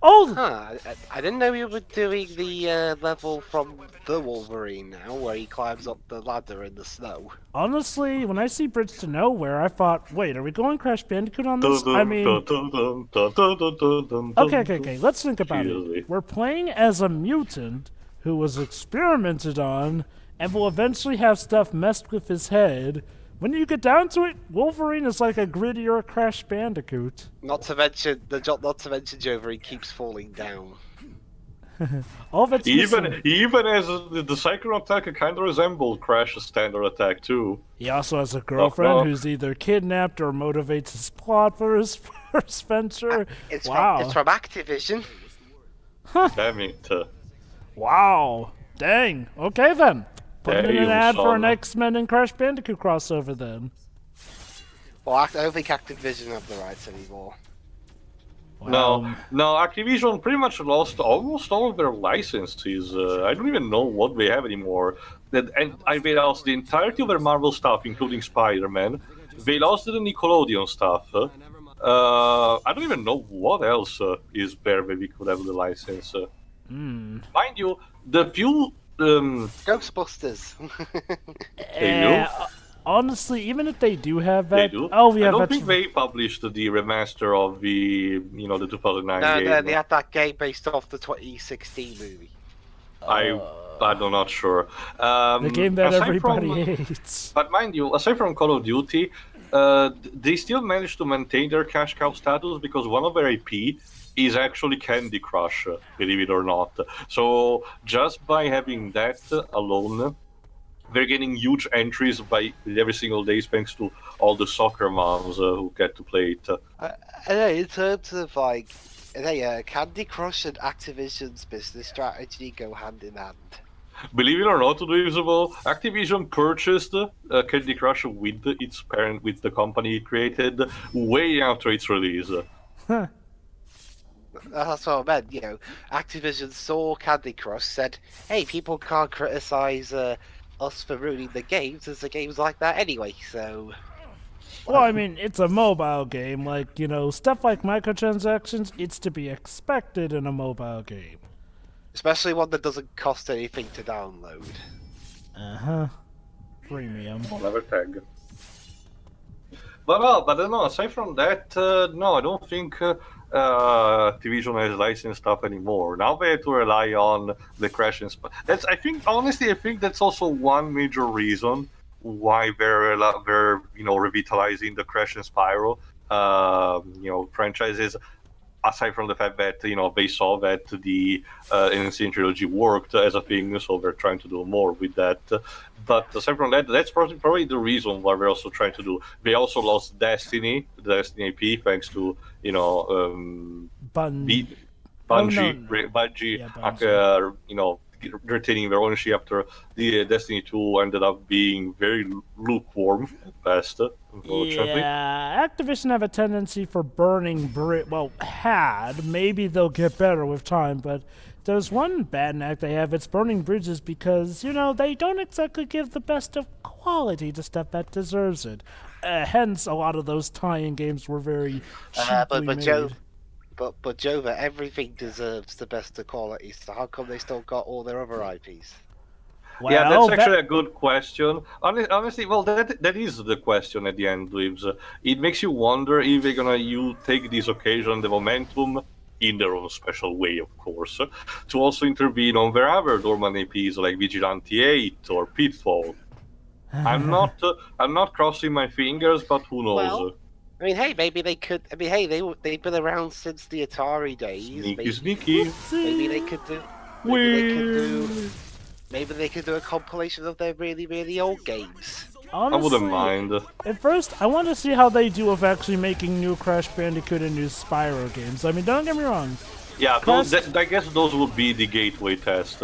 Oh, I didn't know you were doing the level from the Wolverine now, where he climbs up the ladder in the snow. honestly, when I see Bridge to Nowhere, I thought, wait, are we going Crash Bandicoot on Dun, this? I dun, mean, dun, dun, dun, dun, dun, dun, dun, dun, okay, dun. let's think about it. Seriously. We're playing as a mutant who was experimented on and will eventually have stuff messed with his head. When you get down to it, Wolverine is like a grittier Crash Bandicoot. Not to mention Wolverine keeps falling down. All that's Even missing. even as the Cyclone attack kind of resembled Crash's standard attack too. He also has a Knock girlfriend knock. who's either kidnapped or motivates his plot for his first venture. It's Wow. from Activision. Damn it. Wow. Dang. Okay then. Putting in an Damn, ad for an son. X-Men and Crash Bandicoot crossover then. Well, I don't think Activision have the rights anymore. Wow. No, Activision pretty much lost almost all of their licenses. I don't even know what they have anymore. They lost the entirety of their Marvel stuff, including Spider-Man. They lost the Nickelodeon stuff. I don't even know what else is there that we could have the license. Mind you, the few Ghostbusters. they do. Honestly, even if they do have They that, do. oh yeah, I don't that's think they published the remaster of the the 2009 No, game. they had that game based off the 2016 movie. I'm not sure. the game that aside everybody from- hates. But mind you, aside from Call of Duty, they still managed to maintain their cash cow status because one of their IP is actually Candy Crush, believe it or not. So just by having that alone, they're getting huge entries by every single day thanks to all the soccer moms who get to play it. I know, in terms of like, Candy Crush and Activision's business strategy go hand in hand. Believe it or not, Visible, Activision purchased Candy Crush with its parent, with the company it created, way after its release. That's what I meant, you know. Activision saw Candy Crush, said, hey, people can't criticize us for ruining the games, as the game's like that anyway, so... Well, I mean, it's a mobile game. Like, stuff like microtransactions, it's to be expected in a mobile game. Especially one that doesn't cost anything to download. Uh-huh. Premium. Never tag. But no, aside from that, no, I don't think Activision has licensed stuff anymore. Now they have to rely on the Crash and That's, I think, honestly, I think that's also one major reason why they're revitalizing the Crash and Spyro franchises. Aside from the fact that they saw that the Insane Trilogy worked as a thing, so they're trying to do more with that. But aside from that, that's probably the reason why we're also trying to do. They also lost Destiny, the Destiny IP, thanks to Bungie, retaining their ownership after the Destiny 2 ended up being very lukewarm at best. Unfortunately. Yeah, Activision have a tendency for burning well, had. Maybe they'll get better with time, but there's one bad knack they have. It's burning bridges because, they don't exactly give the best of quality to stuff that deserves it. Hence, a lot of those tie-in games were very cheaply made. But Jova, everything deserves the best of quality, so how come they still got all their other IPs? Well, yeah, that's actually a good question. Honestly, well, that is the question at the end, Lives. It makes you wonder if they're gonna take this occasion, the momentum, in their own special way, of course, to also intervene on their other dormant IPs like Vigilante 8 or Pitfall. I'm not crossing my fingers, but who knows? Well, I mean, hey, maybe they could. I mean, hey, they've been around since the Atari days. Sneaky. Maybe they could do. Maybe they could do a compilation of their really, really old games. Honestly, I wouldn't mind. At first, I want to see how they do with actually making new Crash Bandicoot and new Spyro games. I mean, don't get me wrong. Yeah, I guess those would be the gateway test.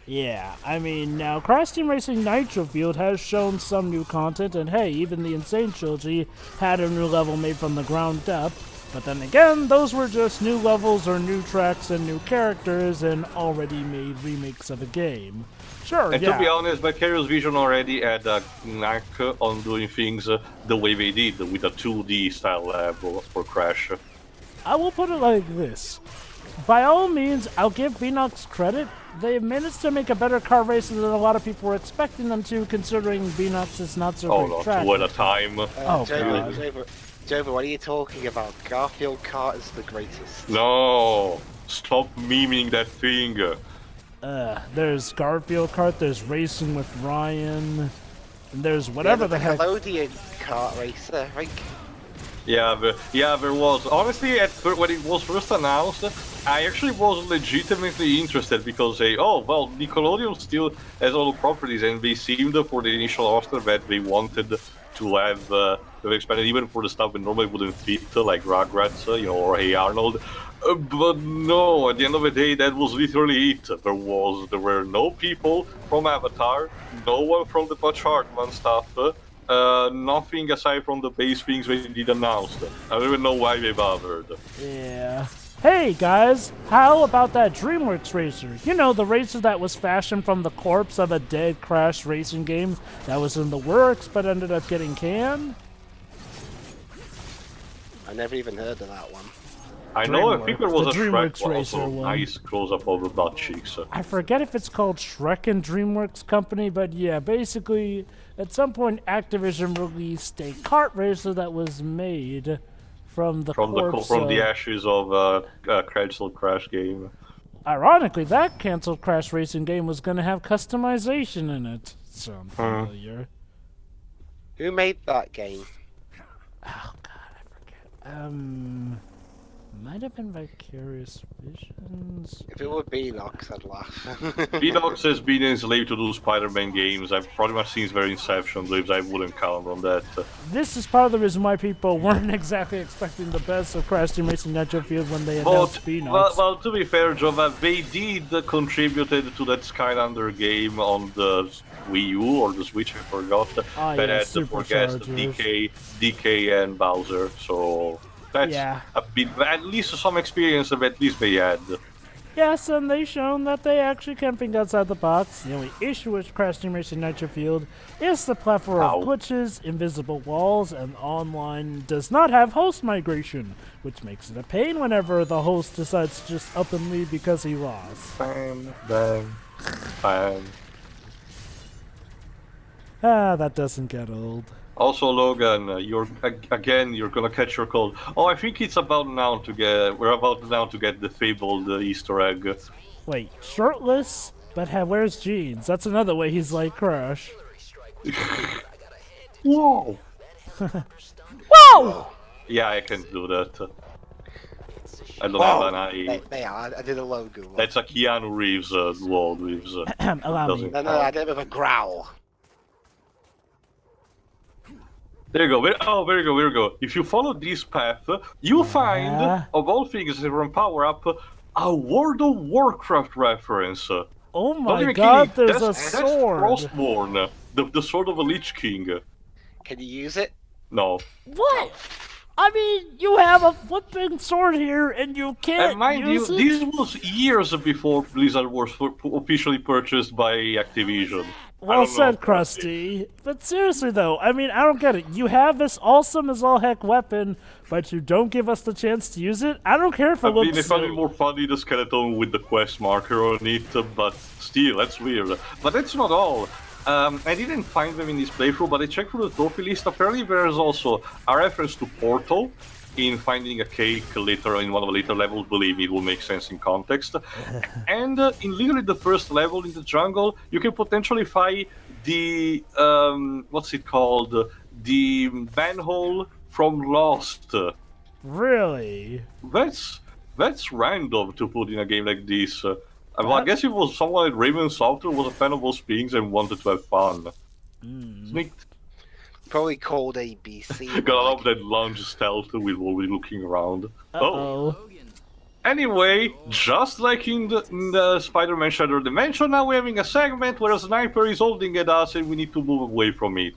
Yeah, I mean, now Crash Team Racing Nitro Field has shown some new content, and hey, even the Insane Trilogy had a new level made from the ground up. But then again, those were just new levels or new tracks and new characters and already made remakes of a game. Sure, and to be honest, Vicarious Vision already had a knack on doing things the way they did, with a 2D style level for Crash. I will put it like this. by all means, I'll give Beanox credit. They managed to make a better car racer than a lot of people were expecting them to, considering Beanox is not so Oh great no, track. two at a time. Oh, God. Jover, what are you talking about? Garfield Kart is the greatest. No, stop memeing that thing. There's Garfield Kart, there's Racing with Ryan, and there's whatever the heck. Nickelodeon kart racer, I think. Yeah, there was. Honestly, when it was first announced, I actually was legitimately interested because Nickelodeon still has all the properties, and they seemed for the initial roster that they wanted to have expanded even for the stuff that normally wouldn't fit, like Rugrats, or Hey Arnold. But no, at the end of the day, that was literally it. There were no people from Avatar, no one from the Butch Hartman stuff. Nothing aside from the base things they did announce. I don't even know why they bothered. Yeah. Hey guys, how about that DreamWorks racer? You know, the racer that was fashioned from the corpse of a dead Crash racing game that was in the works but ended up getting canned? I never even heard of that one. I know, I think there was the a DreamWorks Shrek one, racer also one. nice close-up of the butt cheeks. I forget if it's called Shrek and DreamWorks Company, but yeah, basically, at some point Activision released a kart racer that was made from the corpse from the ashes of a canceled Crash game. Ironically, that canceled Crash racing game was going to have customization in it. Sound familiar? Who made that game? Oh god, I forget. Might have been Vicarious Visions. If it were Beanox, I'd laugh. Beanox has been enslaved to do Spider-Man games. I've pretty much seen their Inception lives. I wouldn't count on that. This is part of the reason why people weren't exactly expecting the best of Crash Team Racing Nitro Field when they announced Beanox. Well, to be fair, Jova, they did contributed to that Skylander game on the Wii U or the Switch, I forgot. That had the Forgest, DK, and Bowser. So that's at least some experience that at least they had. Yes, and they've shown that they actually can think outside the box. The only issue with Crash Team Racing Nitro Field is the plethora of glitches, invisible walls, and online does not have host migration, which makes it a pain whenever the host decides to just up and leave because he lost. Bam, bam, bam. Ah, that doesn't get old. Also, Logan, you're gonna catch your cold. Oh, I think it's about now to get. We're about now to get the fabled Easter egg. Wait, shirtless, but wears jeans. That's another way he's like Crash. Whoa! Whoa! Yeah, I can do that. I don't have an eye. I did a logo. That's a Keanu Reeves wall with. Allow me. No, I did it with a growl. There you go. There you go. If you follow this path, you find, of all things, from Power Up, a World of Warcraft reference. Oh my god, there's a sword! That's Frostborn, the sword of a Lich King. Can you use it? No. What? I mean, you have a flipping sword here, and you can't and mind use you, it? this was years before Blizzard was officially purchased by Activision. Well said, Krusty. But seriously, though, I mean, I don't get it. You have this awesome as all heck weapon, but you don't give us the chance to use it? I don't care if it looks... I mean, I found it more funny, the skeleton with the quest marker on it, but still, that's weird. But that's not all. I didn't find them in this playthrough, but I checked through the trophy list. Apparently there's also a reference to Portal in finding a cake later in one of the later levels. Believe me, it will make sense in context. And in literally the first level in the jungle, you can potentially find the, what's it called? The manhole from Lost. Really? That's random to put in a game like this. Well, I guess it was someone at Raven Software was a fan of those things and wanted to have fun. Sneaked. Probably called ABC. Gotta love that lunge stealth with Wolverine looking around. Oh. Anyway, just like in the Spider-Man Shattered Dimension, now we're having a segment where a sniper is holding at us and we need to move away from it.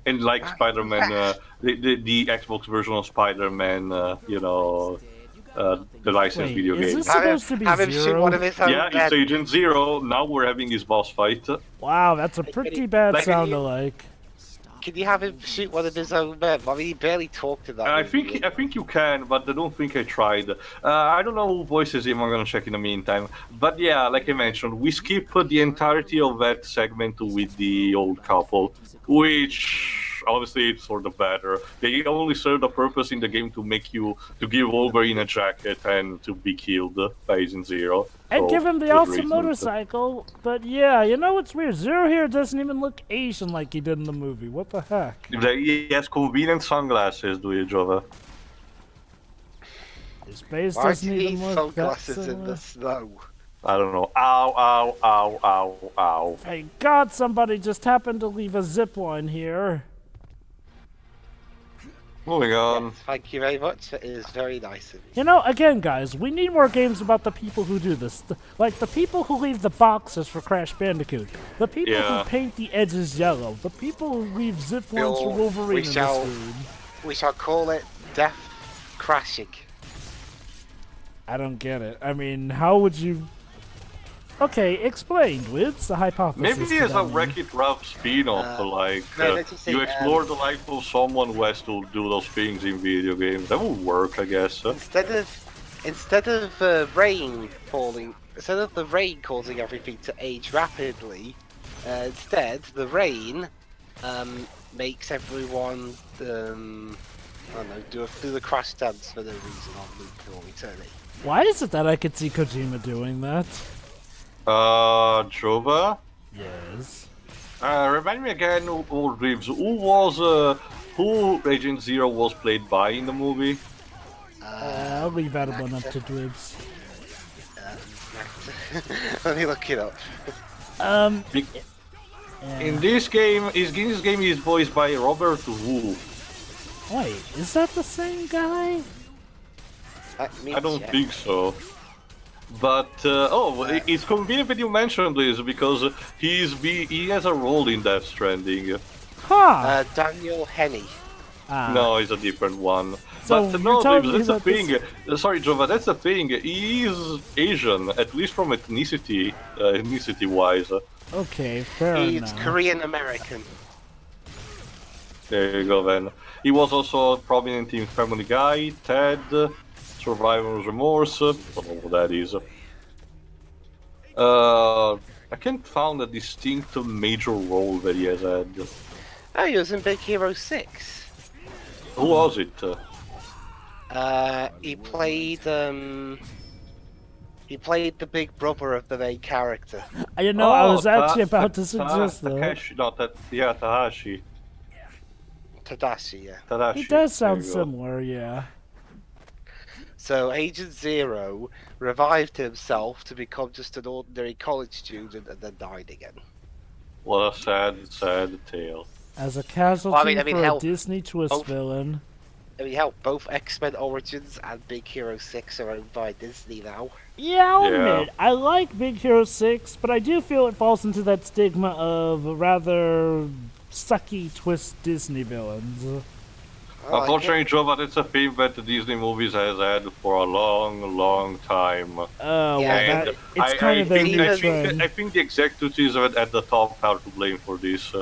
And like Spider-Man, the Xbox version of Spider-Man, you know, the licensed video game. Is this supposed to be Zero? Yeah, it's Agent Zero. Now we're having his boss fight. Wow, that's a pretty bad sound-alike. Can you have him shoot one of his own men? I mean, he barely talked in that movie. I think you can, but I don't think I tried. I don't know who voices him. I'm gonna check in the meantime. But yeah, like I mentioned, we skip the entirety of that segment with the old couple, which obviously it's for the better. They only serve the purpose in the game to give Wolverine a jacket and to be killed by Agent Zero. And So, give him the good awesome reason. motorcycle. But yeah, you know what's weird? Zero here doesn't even look Asian like he did in the movie. What the heck? He has convenient sunglasses, do you, Jova? His face Why doesn't do you even need look that sunglasses in similar. the snow? I don't know. Ow, ow, ow, ow, ow. Thank God somebody just happened to leave a zip line here. Moving on. Yes, thank you very much. It is very nice of you. You know, again, guys, we need more games about the people who do this. Like the people who leave the boxes for Crash Bandicoot. The people Yeah. who paint the edges yellow. The people who leave zip lines for Bill, Wolverine in this shall- game. We shall call it Death Crashing. I don't get it. I mean, how would you... Okay, explain, Wits, the hypothesis. Maybe to there's that a one. Wreck-It Ralph spin-off, no, let's just say, you explore the life of someone who has to do those things in video games. That would work, I guess. Instead of rain falling, instead of the rain causing everything to age rapidly, instead the rain makes everyone I don't know, do the crash dance for no reason on loop for eternity. Why is it that I could see Kojima doing that? Jova? Yes. Remind me again, old Reeves, who Agent Zero was played by in the movie? I'll leave that one up to Dwibs. Let me look it up. In this game, is voiced by Robert Wu. Wait, is that the same guy? I don't think so. But it's convenient that you mentioned this because he has a role in Death Stranding. Huh! Daniel Henney. No, it's a different one. So But you're no, telling me that's the that thing. Sorry, Jova, that's the thing. He is Asian, at least from ethnicity-wise. Okay, fair He's enough. Korean American. There you go, then. He was also prominent in Family Guy, Ted, Survivor's Remorse. I don't know what that is. I can't find a distinct major role that he has had. Oh, he was in Big Hero 6. Who was it? He played the big brother of the main character. You know, I was actually about to suggest that. Takeshi, Tahashi. Tadashi, yeah. Tadashi. He does sound there you go. similar, yeah. So Agent Zero revived himself to become just an ordinary college student and then died again. What a sad, sad tale. As a casualty Well, I mean, for hell, a Disney twist both- villain. I mean, hell, both X-Men Origins and Big Hero 6 are owned by Disney now. Yeah, I'll Yeah. admit, I like Big Hero 6, but I do feel it falls into that stigma of rather sucky twist Disney villains. Unfortunately, Jova, that's a theme that the Disney movies has had for a long, long time. Oh, Yeah, well, And that, it's kind of their think, new trend. I think the executives at the top are to blame for this.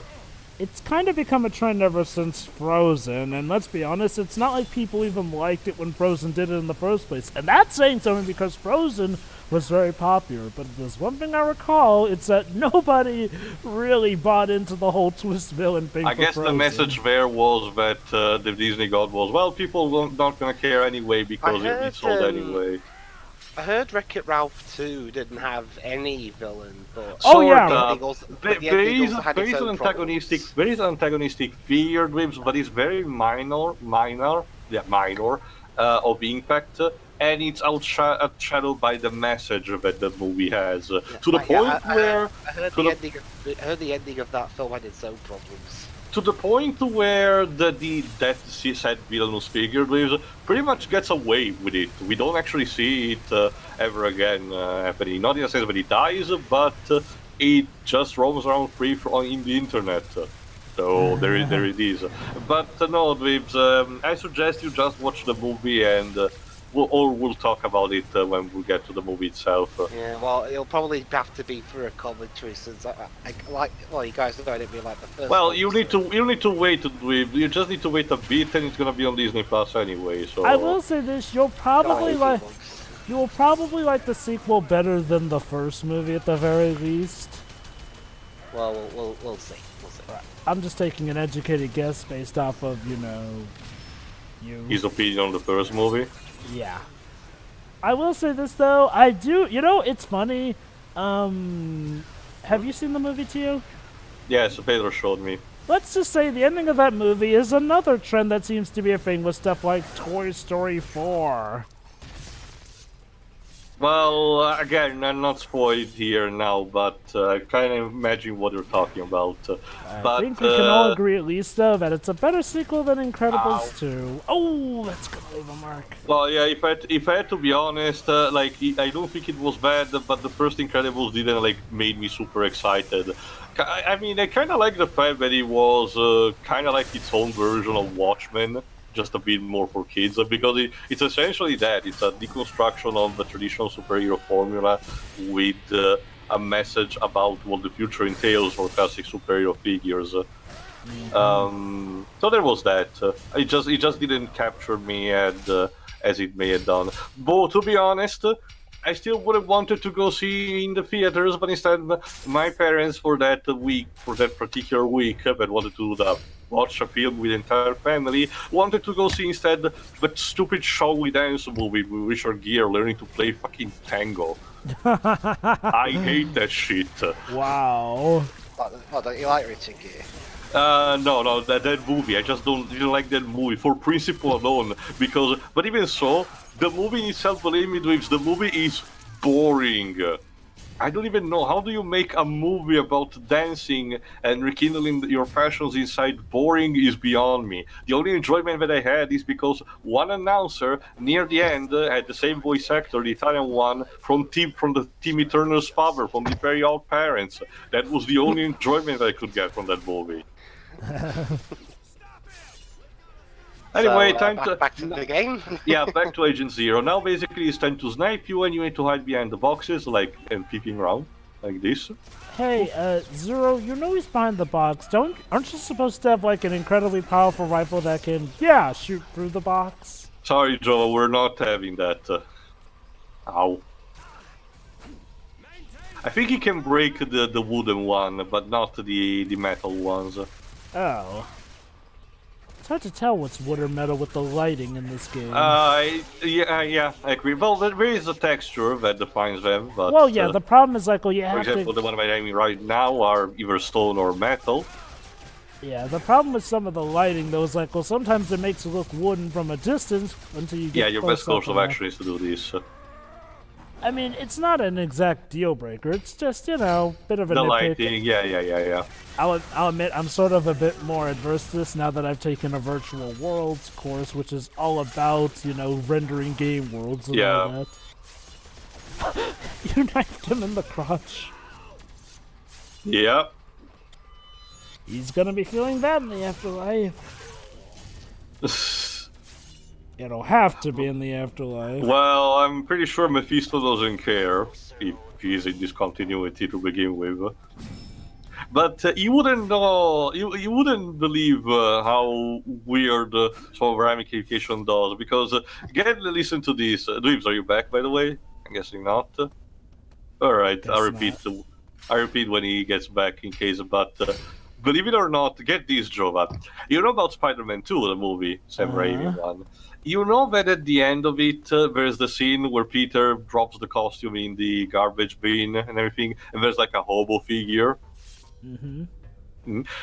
It's kind of become a trend ever since Frozen, and let's be honest, it's not like people even liked it when Frozen did it in the first place. And that's saying something because Frozen was very popular, but if there's one thing I recall, it's that nobody really bought into the whole twist villain thing. I for guess the Frozen. message there was that the Disney God was, well, people not gonna care anyway because I it sold heard, anyway. I heard Wreck-It Ralph 2 didn't have any villain, but Oh, yeah. the ending also, but the ending also had its own problems. There is an antagonistic fear dreams, but it's very minor of impact, and it's outshadowed by the message that the movie has. To the point where I heard the ending of that film had its own problems. to the point where that said villainous figure lives pretty much gets away with it. We don't actually see it ever again happening. Not in the sense that he dies, but it just roams around free in the internet. So there it is. But no, Dweebs, I suggest you just watch the movie and we'll talk about it when we get to the movie itself. Yeah, well, it'll probably have to be for a commentary since well, you guys know I didn't mean like the first. Well, one, you need to wait. You just need to wait a bit, and it's gonna be on Disney Plus anyway. So I will say this: you'll probably like. You will probably like the sequel better than the first movie at the very least. Well, we'll see. We'll see. I'm just taking an educated guess based off of, you. His opinion on the first movie. Yeah. I will say this though, I do, it's funny. Have you seen the movie, Tio? Yes, Pedro showed me. Let's just say the ending of that movie is another trend that seems to be a thing with stuff like Toy Story 4. Well, again, I'm not spoiled here now, but I kind of imagine what you're talking about. I think we can all agree at least, though, that it's a better sequel than Incredibles 2. Oh, that's gonna leave a mark. Well, yeah, if I had to be honest, I don't think it was bad, but the first Incredibles didn't, made me super excited. I mean, I kind of like the fact that it was kind of like its own version of Watchmen, just a bit more for kids, because it's essentially that. It's a deconstruction of the traditional superhero formula with a message about what the future entails for classic superhero figures. So there was that. It just didn't capture me as it may have done. But to be honest, I still would have wanted to go see in the theaters, but instead my parents for that particular week that wanted to watch a film with the entire family wanted to go see instead that stupid Shall Dance movie with Richard Gere learning to play fucking tango. I hate that shit. Wow. Oh, don't you like Richard Gere? No, that movie. I just don't like that movie for principle alone. But even so, the movie itself, believe me, Dweebs, the movie is boring. I don't even know, how do you make a movie about dancing and rekindling your passions inside boring is beyond me. The only enjoyment that I had is because one announcer near the end had the same voice actor, the Italian one, from the Timmy Turner's father, from the Very Odd Parents. That was the only enjoyment I could get from that movie. Anyway, back to the game. Yeah, back to Agent Zero. Now basically it's time to snipe you and you need to hide behind the boxes and peeking around like this. Hey, Zero, he's behind the box. Aren't you supposed to have an incredibly powerful rifle that can shoot through the box? Sorry, Joe, we're not having that. Ow. I think he can break the wooden one, but not the metal ones. Oh. It's hard to tell what's wood or metal with the lighting in this game. Yeah, I agree. Well, there is a texture that defines them, but... Well, yeah, the problem is, you have for example, the one I'm aiming right now are either stone or metal. Yeah, the problem with some of the lighting, though, is sometimes it makes it look wooden from a distance until you get Yeah, your best course of action is to do this. I mean, it's not an exact deal breaker. It's just, bit of a the nitpick. lighting, yeah. I'll admit I'm sort of a bit more adverse to this now that I've taken a virtual worlds course, which is all about, rendering game worlds and all that. You knifed him in the crotch. Yeah. He's gonna be feeling that in the afterlife. It'll have to be in the afterlife. Well, I'm pretty sure Mephisto doesn't care if he's in discontinuity to begin with. But you wouldn't know, you wouldn't believe how weird some ramification does, because listen to this. Dweebs, are you back, by the way? I'm guessing not. Alright, I'll repeat when he gets back in case, but believe it or not, get this, Jova. You know about Spider-Man 2, the movie, Sam Raimi one. You know that at the end of it, there's the scene where Peter drops the costume in the garbage bin and everything, and there's a hobo figure. Mm-hmm.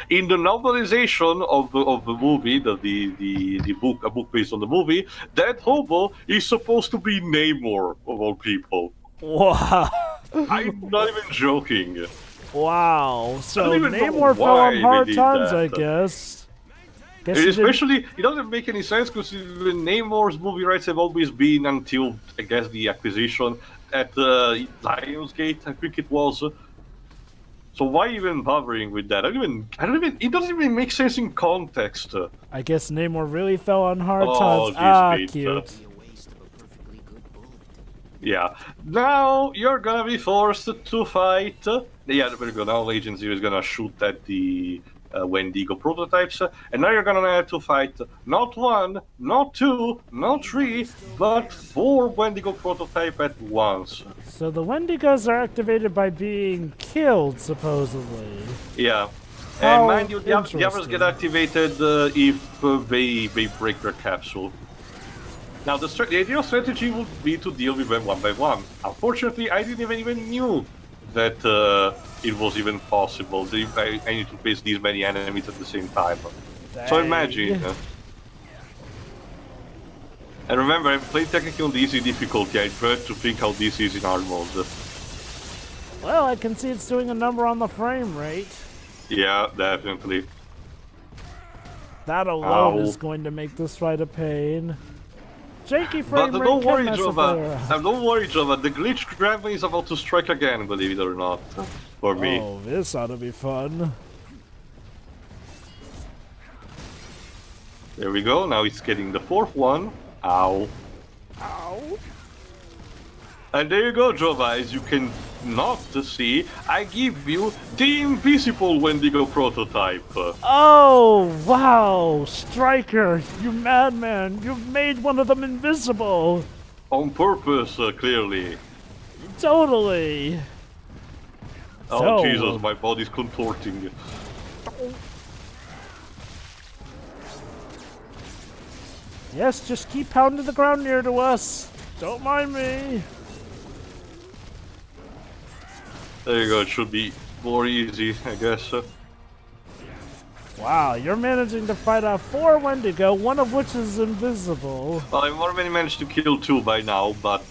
In the novelization of the movie, the book, a book based on the movie, that hobo is supposed to be Namor, of all people. Wow. I'm not even joking. Wow. So Namor fell on hard times, I guess. Especially, it doesn't make any sense because Namor's movie rights have always been until, I guess, the acquisition at Lionsgate, I think it was. So why even bothering with that? It doesn't even make sense in context. I guess Namor really fell on hard times. Ah, cute. Yeah. Now you're gonna be forced to fight. Yeah, there we go. Now Agent Zero is gonna shoot at the Wendigo prototypes, and now you're gonna have to fight not one, not two, not three, but 4 Wendigo prototype at once. So the Wendigos are activated by being killed, supposedly. Yeah. How And mind you, the others interesting. get activated if they break their capsule. Now, the ideal strategy would be to deal with them one by one. Unfortunately, I didn't even knew that it was even possible. I need to face these many enemies at the same time. So Dang. imagine. And remember, I played technically on the easy difficulty. I tried to think how this is in hard mode. Well, I can see it's doing a number on the frame rate. Yeah, definitely. That alone Ow. is going to make this fight a pain. Shaky frame But rate don't can worry, mess with Jova. her. Don't worry, Jova. The glitch grab is about to strike again, believe it or not. For me. Oh, this ought to be fun. There we go. Now it's getting the 4th one. Ow. Ow. And there you go, Jova. As you can not see, I give you the invisible Wendigo prototype. Oh, wow! Striker, you madman! You've made one of them invisible! On purpose, clearly. Totally! Oh, So- Jesus, my body's contorting. Yes, just keep pounding the ground near to us. Don't mind me. There you go. It should be more easy, I guess. Wow, you're managing to fight off 4 Wendigo, one of which is invisible. Well, I've already managed to kill 2 by now, but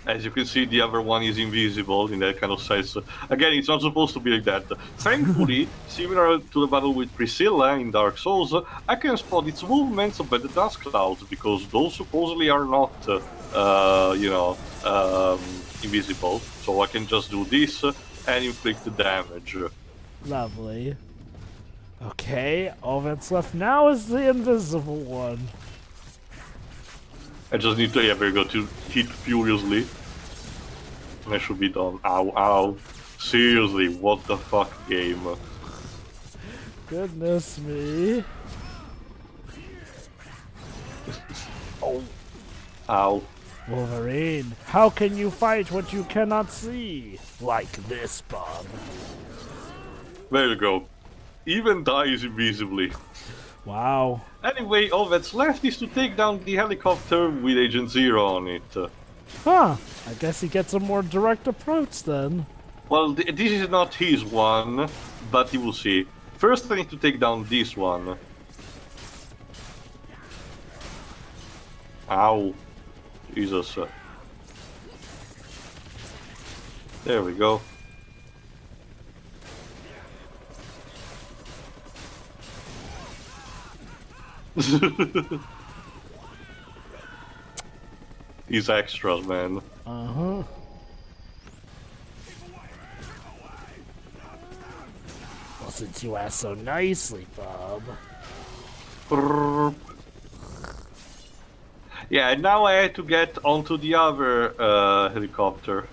as you can see, the other one is invisible in that kind of sense. Again, it's not supposed to be like that. Thankfully, similar to the battle with Priscilla in Dark Souls, I can spot its movements by the dust clouds, because those supposedly are not, invisible. So I can just do this and inflict the damage. Lovely. Okay, all that's left now is the invisible one. I just need to, yeah, there you go, to hit furiously. And I should be done. Ow, ow. Seriously, what the fuck game? Goodness me. Ow. Wolverine, how can you fight what you cannot see? Like this, Bob. There you go. Even dies invisibly. Wow. Anyway, all that's left is to take down the helicopter with Agent Zero on it. Huh. I guess he gets a more direct approach then. Well, this is not his one, but you will see. First I need to take down this one. Ow. Jesus. There we go. These extras, man. Uh-huh. Well, since you asked so nicely, Bob. Brrr. Yeah, and now I had to get onto the other helicopter.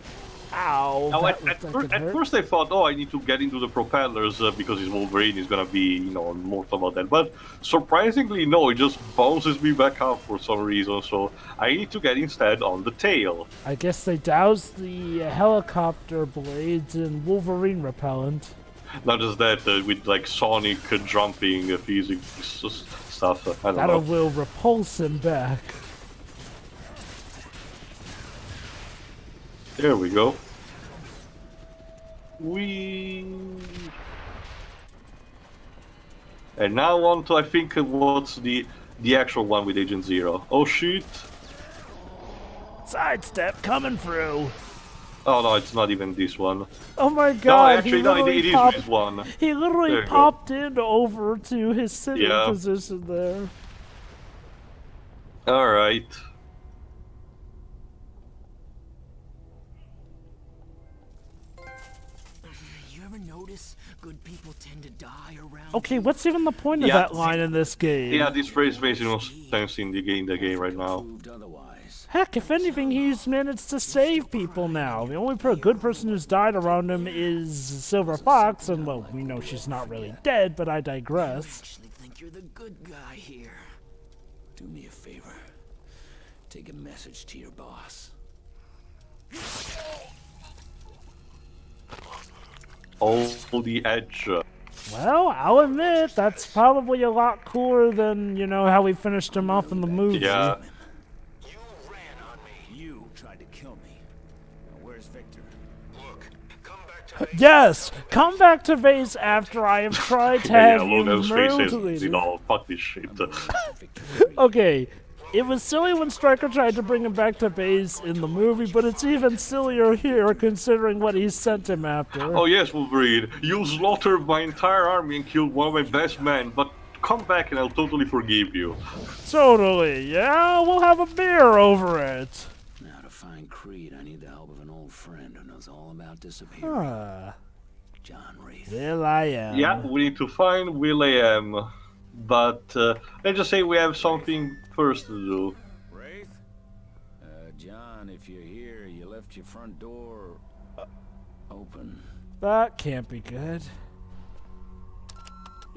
Ow. Now, that looked like it at hurt. first I thought, oh, I need to get into the propellers because his Wolverine is gonna be, more about that. But surprisingly, no, it just bounces me back up for some reason. So I need to get instead on the tail. I guess they doused the helicopter blades in Wolverine repellent. Not just that, with like sonic jumping physics stuff. I don't That know. will repulse him back. There we go. Whee! And now on to, I think, what's the actual one with Agent Zero. Oh shit! Sidestep coming through. Oh no, it's not even this one. Oh my No, god. actually, no, it is popped, this one. He literally There you go. popped in over to his sitting Yeah. position there. Alright. notice good people tend to die around Okay, you? what's even the point of Yeah. that line in this game? Yeah, this phrase makes no sense in the game right now. Proved otherwise. Heck, if anything, he's managed to save people now. The only good person who's died around him is Silver Fox, and well, we know she's not really dead, but I I digress. actually think you're the good guy here. Do me a favor. Take a message to your boss. Oh, the edge. Well, I'll admit, that's probably a lot cooler than, you know, how we finished him off in the movie. Yeah. You ran on me. You tried to kill me. Now where's Victor? Look, come back to base. Yes! Come back to base after I have tried to Yeah, have you Logan's face is, mutilated. you know, fuck this shit. Okay, it was silly when Stryker tried to bring him back to base in the movie, but it's even sillier here considering what he sent him after. Oh yes, Wolverine, you slaughtered my entire army and killed one of my best men, but come back and I'll totally forgive you. Totally, yeah, we'll have a beer over it. Now to find Creed, I need the help of an old friend who knows all about disappearing. Ah, John Wraith. there I am. Yeah, we need to find Will.i.am, but let's just say we have something first to do. Wraith? John, if you're here, you left your front door open. That can't be good.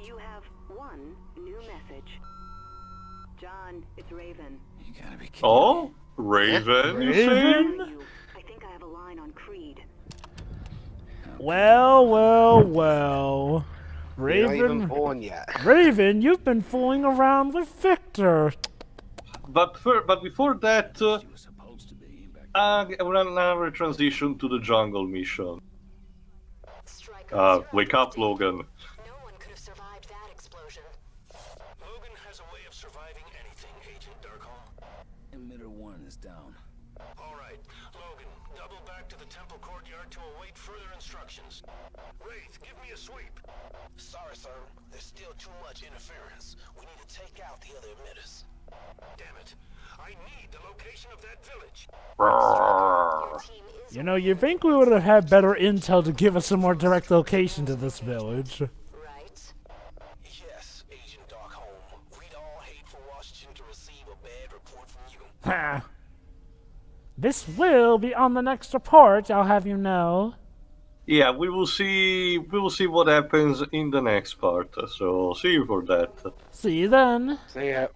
You have one new message. John, it's Raven. You gotta be kidding. Oh, Raven, you say? Raven? You, I think I have a line on Creed. Well, well, well. You're not even Raven, born yet. Raven, you've been fooling around with Victor. But before that, She was supposed to be back we're gonna transition to the jungle mission. Stryker, Wake up, Logan. no one could have survived that explosion. Logan has a way of surviving anything, Agent Darkholm. Emitter 1 is down. All right, Logan, double back to the temple courtyard to await further instructions. Wraith, give me a sweep. Sorry, sir. There's still too much interference. We need to take out the other emitters. Damn it. I need the location of that village. Your team is You know, you think we would have had better intel to give us a more direct location to this village. right. Yes, Agent Darkholm. We'd all hate for Washington to receive a bad report from you. Ha! This will be on the next report, I'll have you know. Yeah, we will see what happens in the next part. So see you for that. See you then. So yeah,